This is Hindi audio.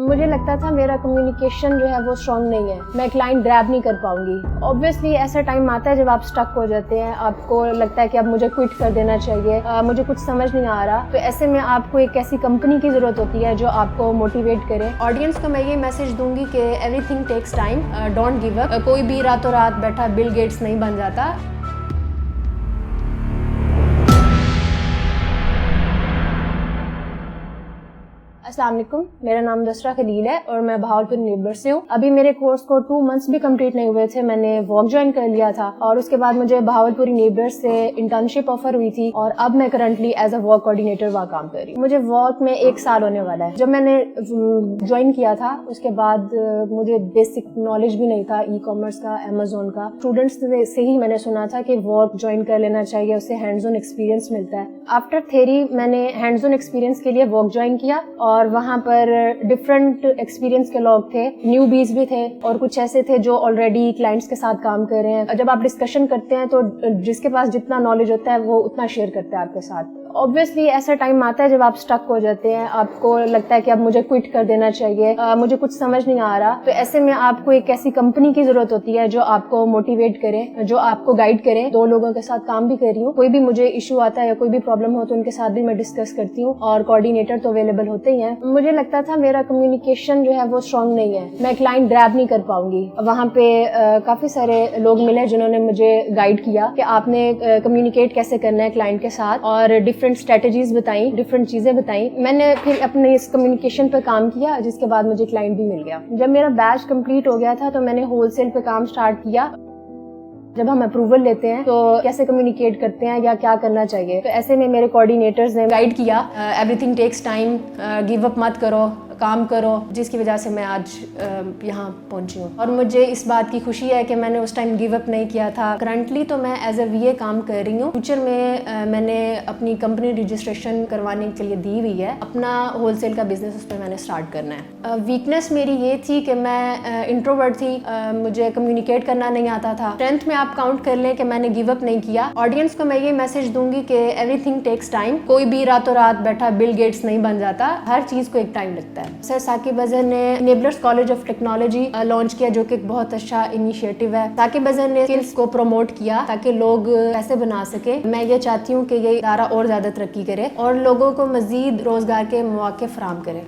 मुझे लगता था मेरा कम्युनिकेशन जो है वो स्ट्रांग नहीं है, मैं क्लाइंट ग्रैब नहीं कर पाऊंगी। ऑब्वियसली ऐसा टाइम आता है जब आप स्टक हो जाते हैं, आपको लगता है कि अब मुझे क्विट कर देना चाहिए, मुझे कुछ समझ नहीं आ रहा। तो ऐसे में आपको एक ऐसी कंपनी की जरूरत होती है जो आपको मोटिवेट करे। ऑडियंस को मैं ये मैसेज दूंगी कि everything takes time, don't give up. कोई भी रातों रात बैठा बिल गेट्स नहीं बन जाता। अस्सलाम वालेकुम, मेरा नाम दसरा खलील है और मैं बहावलपुर यूनिवर्सिटी से हूँ। अभी मेरे कोर्स को 2 मंथ्स भी कंप्लीट नहीं हुए थे, मैंने वर्क ज्वाइन कर लिया था और उसके बाद मुझे बहावलपुर यूनिवर्सिटी से इंटर्नशिप ऑफर हुई थी और अब मैं currently as a work coordinator वहाँ काम कर रही हूँ। मुझे वर्क में 1 साल होने वाला है। जब मैंने ज्वाइन किया था उसके बाद मुझे बेसिक नॉलेज भी नहीं था ई कॉमर्स का, अमेजोन का। स्टूडेंट्स से ही मैंने सुना था कि वर्क ज्वाइन कर लेना चाहिए, उससे हैंड्स ऑन एक्सपीरियंस मिलता है। आफ्टर थ्योरी मैंने हैंड्स ऑन एक्सपीरियंस के लिए वर्क ज्वाइन किया और वहाँ पर डिफरेंट एक्सपीरियंस के लोग थे, न्यूबीज भी थे और कुछ ऐसे थे जो ऑलरेडी क्लाइंट्स के साथ काम कर रहे हैं। जब आप डिस्कशन करते हैं तो जिसके पास जितना नॉलेज होता है वो उतना शेयर करता है आपके साथ। ऑब्वियसली ऐसा टाइम आता है जब आप स्टक हो जाते हैं, आपको लगता है कि अब मुझे क्विट कर देना चाहिए, मुझे कुछ समझ नहीं आ रहा। तो ऐसे में आपको एक ऐसी कंपनी की जरूरत होती है जो आपको मोटिवेट करे, जो आपको गाइड करे। 2 लोगों के साथ काम भी कर रही हूँ, कोई भी मुझे इशू आता है या कोई भी प्रॉब्लम हो तो उनके साथ भी मैं डिस्कस करती हूँ और कोऑर्डिनेटर तो अवेलेबल होते ही हैं। मुझे लगता था मेरा कम्युनिकेशन जो है वो स्ट्रांग नहीं है, मैं क्लाइंट ग्रैब नहीं कर पाऊंगी। वहाँ पे काफी सारे लोग मिले जिन्होंने मुझे गाइड किया कि आपने कम्युनिकेट कैसे करना है क्लाइंट के साथ और डिफरेंट स्ट्रेटजीज बताई, डिफरेंट चीजें बताई। मैंने फिर अपने इस कम्युनिकेशन पे काम किया जिसके बाद मुझे क्लाइंट भी मिल गया। जब मेरा बैच कंप्लीट हो गया था तो मैंने होलसेल पे काम स्टार्ट किया। जब हम अप्रूवल लेते हैं तो कैसे कम्युनिकेट करते हैं या क्या करना चाहिए, तो ऐसे में मेरे कोऑर्डिनेटर्स ने गाइड किया, everything takes time, give up मत करो, काम करो, जिसकी वजह से मैं आज यहाँ पहुंची हूँ। और मुझे इस बात की खुशी है कि मैंने उस टाइम गिव अप नहीं किया था। करंटली तो मैं एज अ वीए काम कर रही हूँ। फ्यूचर में मैंने अपनी कंपनी रजिस्ट्रेशन करवाने के लिए दी हुई है, अपना होलसेल का बिजनेस उस पर मैंने स्टार्ट करना है। वीकनेस मेरी ये थी कि मैं इंट्रोवर्ट थी, मुझे कम्युनिकेट करना नहीं आता था। स्ट्रेंथ में आप काउंट कर लें कि मैंने गिव अप नहीं किया। ऑडियंस को मैं ये मैसेज दूंगी कि एवरीथिंग टेक्स टाइम, कोई भी रातों रात बैठा बिल गेट्स नहीं बन जाता, हर चीज को एक टाइम लगता है। सर साकिब अजहर ने enablers college of technology launch किया जो कि एक बहुत अच्छा इनिशिएटिव है। साकिब अजहर ने स्किल्स को प्रमोट किया ताकि लोग पैसे बना सके। मैं ये चाहती हूँ कि ये इदारा और ज्यादा तरक्की करे और लोगों को मजीद रोजगार के मौके फराहम करे।